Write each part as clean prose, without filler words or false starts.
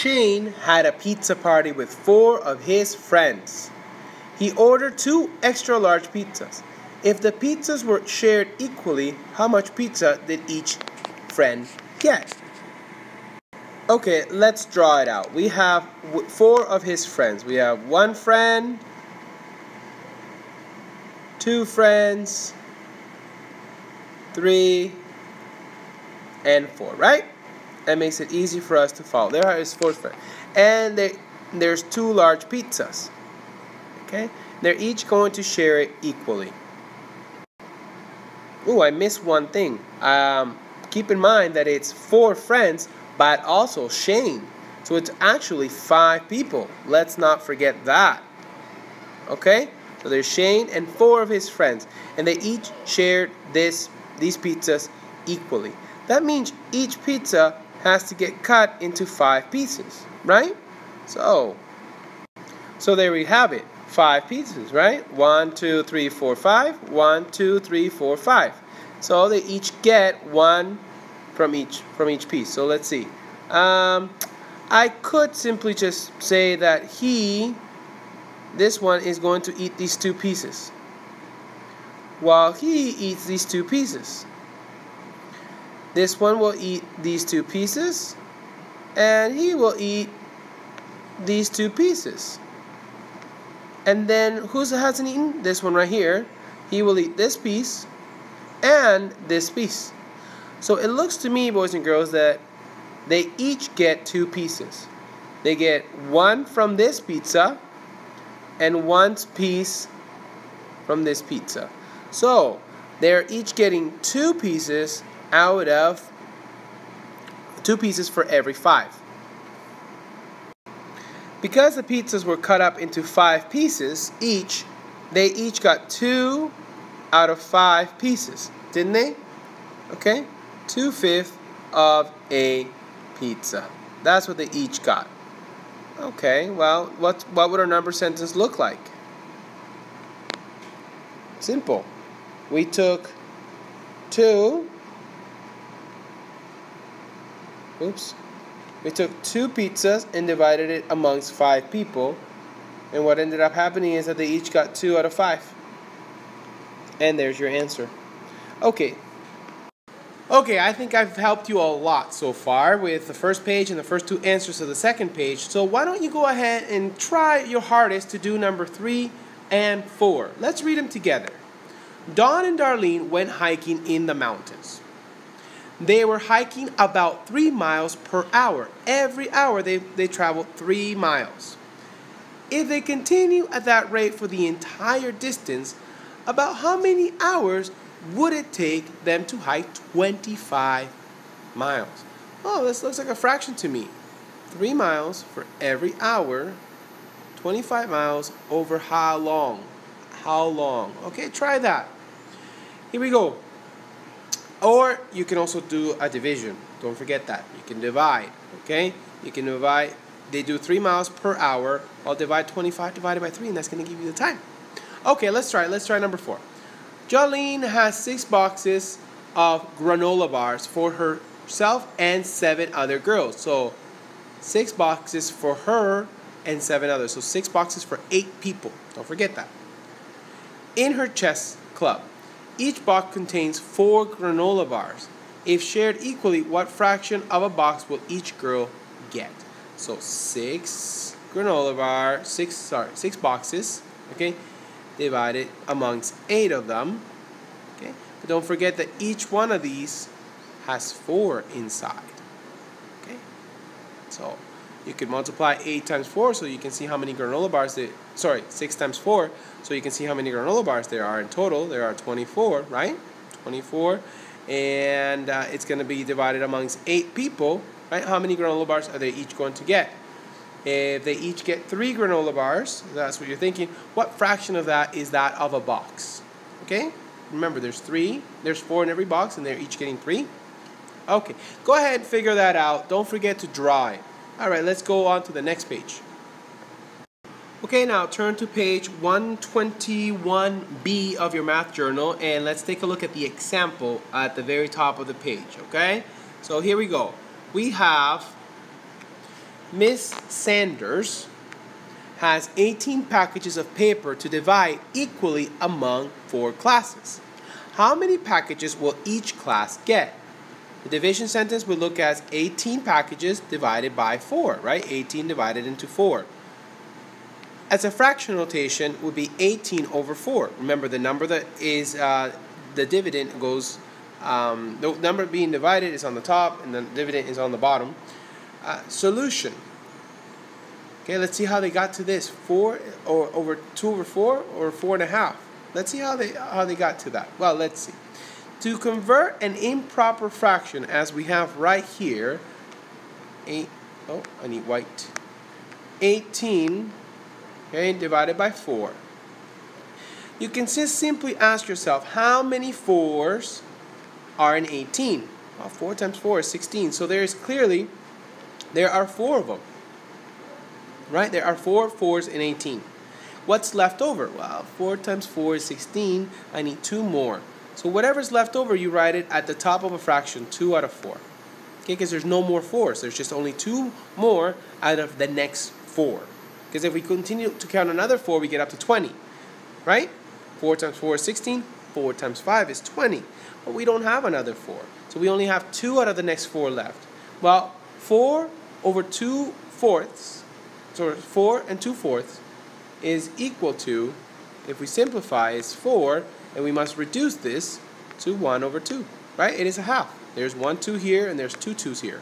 Shane had a pizza party with 4 of his friends. He ordered 2 extra large pizzas. If the pizzas were shared equally, how much pizza did each friend get? Okay, let's draw it out. We have 4 of his friends. We have 1 friend, 2 friends, 3, and 4, right? That makes it easy for us to follow. There is 4 friends. And there's 2 large pizzas. Okay? They're each going to share it equally. Oh, I missed one thing. Keep in mind that it's 4 friends, but also Shane. So it's actually 5 people. Let's not forget that. Okay? So there's Shane and 4 of his friends. And they each shared these pizzas equally. That means each pizza has to get cut into 5 pieces, right? So there we have it. 5 pieces, right? 1, 2, 3, 4, 5. 1, 2, 3, 4, 5. So they each get 1 from each piece. So let's see. I could simply just say that this one is going to eat these 2 pieces, while he eats these 2 pieces. This one will eat these 2 pieces, and he will eat these 2 pieces. And then who hasn't eaten? This one right here. He will eat this piece and this piece. So it looks to me, boys and girls, that they each get 2 pieces. They get 1 from this pizza and 1 piece from this pizza. So they're each getting 2 pieces out of 2 pieces for every 5. Because the pizzas were cut up into 5 pieces each, they each got 2 out of 5 pieces, didn't they? Okay, 2/5 of a pizza. That's what they each got. Okay, well, what would our number sentence look like? Simple. We took 2. We took 2 pizzas and divided it amongst 5 people. And what ended up happening is that they each got 2 out of 5. And there's your answer. Okay, I think I've helped you a lot so far with the first page and the first 2 answers to the second page. So why don't you go ahead and try your hardest to do number 3 and 4. Let's read them together. Dawn and Darlene went hiking in the mountains. They were hiking about 3 miles per hour. Every hour they traveled 3 miles. If they continue at that rate for the entire distance, about how many hours would it take them to hike 25 miles? Oh, this looks like a fraction to me. 3 miles for every hour, 25 miles over how long? How long? Okay, try that. Here we go. Or you can also do a division. Don't forget that. You can divide, okay? You can divide. They do 3 miles per hour. I'll divide 25 divided by 3, and that's going to give you the time. Okay, let's try. Let's try number 4. Jolene has 6 boxes of granola bars for herself and 7 other girls. So 6 boxes for her and 7 others. So 6 boxes for 8 people. Don't forget that. In her chess club, each box contains 4 granola bars. If shared equally, what fraction of a box will each girl get? So 6 boxes, okay, divided amongst 8 of them, okay. But don't forget that each one of these has 4 inside, okay. So you can multiply 8 times 4 so you can see how many granola bars 6 times 4 so you can see how many granola bars there are in total. There are 24, right? 24, and it's going to be divided amongst 8 people, right? How many granola bars are they each going to get? If they each get 3 granola bars, that's what you're thinking, what fraction of that is that of a box? Okay? Remember, there's 4 in every box, and they're each getting 3. Okay, go ahead and figure that out. Don't forget to draw it. Alright, let's go on to the next page. Okay, now turn to page 121B of your math journal, and let's take a look at the example at the very top of the page, okay? So here we go. We have Miss Sanders has 18 packages of paper to divide equally among 4 classes. How many packages will each class get? The division sentence we look at 18 packages divided by 4, right? 18 divided into 4. As a fraction notation would be 18 over 4. Remember, the number that is the dividend goes, the number being divided is on the top and the dividend is on the bottom. Solution. Okay, let's see how they got to this. 4 or over 2 over 4 or 4.5. Let's see how they got to that. Well, let's see. To convert an improper fraction, as we have right here, I need white. 18, okay, divided by 4. You can just simply ask yourself, how many 4s are in 18? Well, 4 times 4 is 16. So there are 4 of them. Right? There are 4 4s in 18. What's left over? Well, 4 times 4 is 16. I need 2 more. So whatever's left over, you write it at the top of a fraction, 2 out of 4. Okay, because there's no more 4s. There's just only 2 more out of the next 4. Because if we continue to count another 4, we get up to 20. Right? 4 times 4 is 16. 4 times 5 is 20. But we don't have another 4. So we only have 2 out of the next 4 left. Well, 4 over 2 fourths, so 4 and 2 fourths is equal to, if we simplify, is 4, and we must reduce this to 1 over 2, right? It is a half. There's 1 2 here, and there's 2 2's here.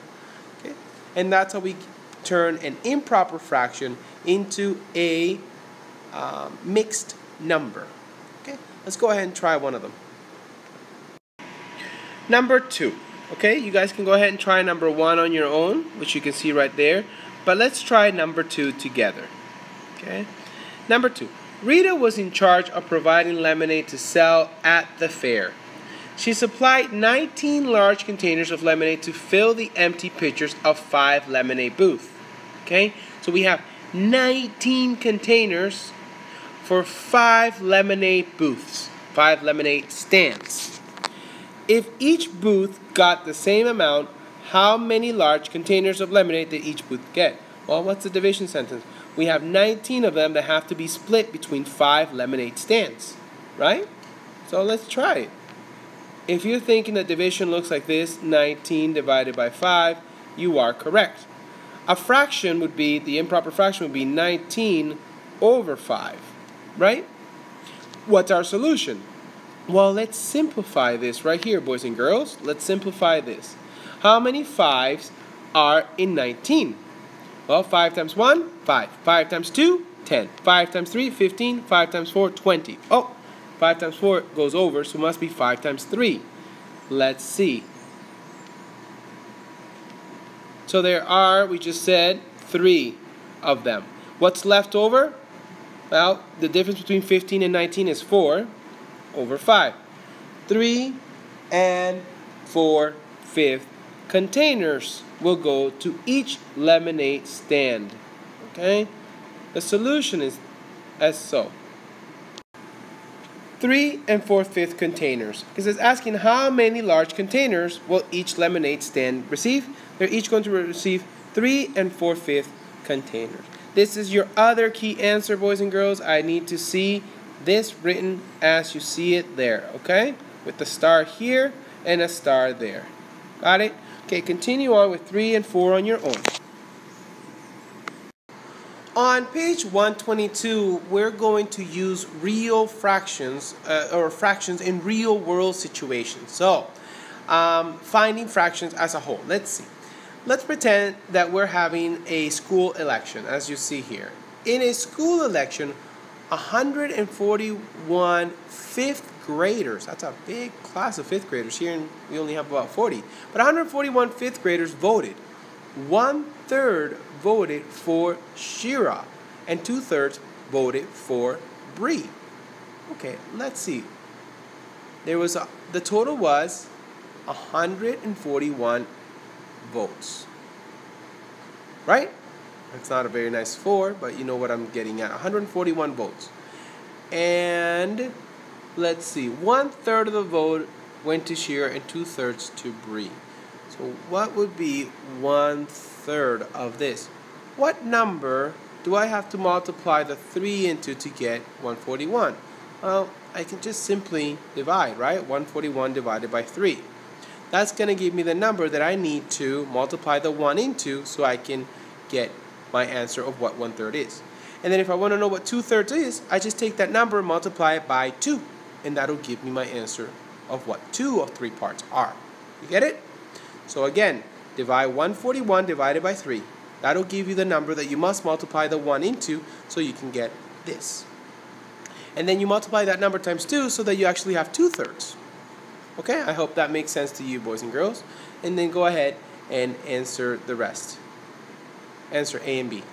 Okay? And that's how we turn an improper fraction into a mixed number. Okay? Let's go ahead and try one of them. Number 2. Okay, you guys can go ahead and try number 1 on your own, which you can see right there. But let's try number 2 together. Okay? Number 2. Rita was in charge of providing lemonade to sell at the fair. She supplied 19 large containers of lemonade to fill the empty pitchers of 5 lemonade booths. Okay? So we have 19 containers for 5 lemonade booths, 5 lemonade stands. If each booth got the same amount, how many large containers of lemonade did each booth get? Well, what's the division sentence? We have 19 of them that have to be split between 5 lemonade stands, right? So let's try it. If you're thinking that division looks like this, 19 divided by 5, you are correct. A fraction would be, the improper fraction would be 19 over 5, right? What's our solution? Well, let's simplify this right here, boys and girls. Let's simplify this. How many 5s are in 19? Well, 5 times 1, 5. 5 times 2, 10. 5 times 3, 15. 5 times 4, 20. Oh, 5 times 4 goes over, so it must be 5 times 3. Let's see. So there are, we just said, 3 of them. What's left over? Well, the difference between 15 and 19 is 4 over 5. 3 and 4/5 containers will go to each lemonade stand. Okay? The solution is as so. 3 and 4/5 containers. Because it's asking how many large containers will each lemonade stand receive. They're each going to receive 3 and 4/5 containers. This is your other key answer, boys and girls. I need to see this written as you see it there, okay? With the star here and a star there. Got it? Okay, continue on with 3 and 4 on your own. On page 122, we're going to use real fractions, or fractions in real world situations. So, finding fractions as a whole. Let's see. Let's pretend that we're having a school election, as you see here. In a school election, 141 fifth graders, that's a big class of fifth graders. Here we only have about 40. But 141 fifth graders voted. 1/3 voted for Shira, and 2/3 voted for Bree. Okay, let's see. The total was 141 votes. Right? It's not a very nice 4, but you know what I'm getting at. 141 votes. And let's see. 1/3 of the vote went to Shira and 2/3 to Bree. So what would be 1/3 of this? what number do I have to multiply the 3 into to get 141? Well, I can just simply divide, right? 141 divided by 3. That's going to give me the number that I need to multiply the 1 into so I can get my answer of what 1/3 is. And then if I want to know what 2/3 is, I just take that number and multiply it by 2. And that'll give me my answer of what 2 of 3 parts are. You get it? So again, divide 141 divided by 3. That'll give you the number that you must multiply the 1 into so you can get this. And then you multiply that number times 2 so that you actually have 2/3. Okay, I hope that makes sense to you, boys and girls. And then go ahead and answer the rest. Answer A and B.